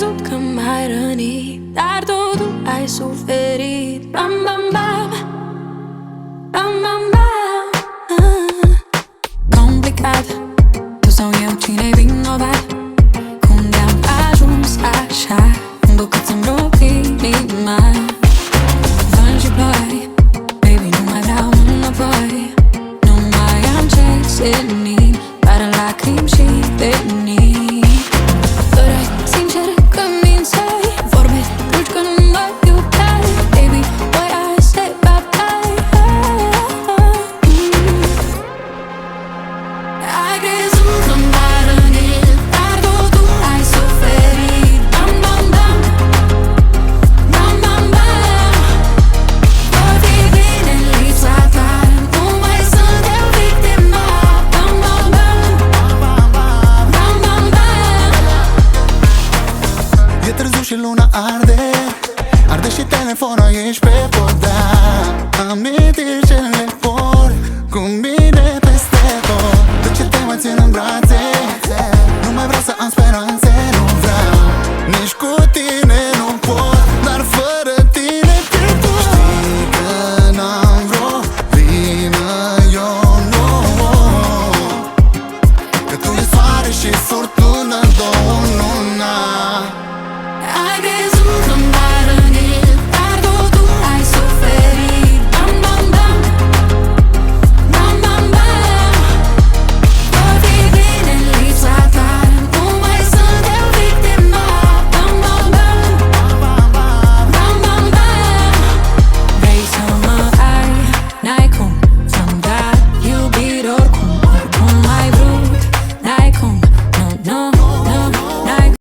crezut că m-ai rănit, dar totul ai suferit. Bam, bam, bam, bam, bam, bam. Complicat, tu sau eu, cine-i vinovat? Cum de-am ajuns așa, încât să-mi rup inima? Vânt și ploi, baby, nu mai vreau înapoi. Nu mai am ce senin, doar lacrimi și venit. Păreai sincer că mințeai, vorbe dulci că nu mă iubeai. Baby, boy, I say bye-bye. Ai crezut că m-ai rănit, dar totul ai suferit. Bam, bam, bam, bam, bam, bam. Vor fi bine în lipsa ta, nu mai sunt eu victima. Bam, bam, bam, bam, bam, bam. E târziu și luna arde, arde și telefonul, ești pe podar. Amintiri ce le port cu mine peste tot. De ce te mai țin în brațe? Nu mai vreau să am speranțe.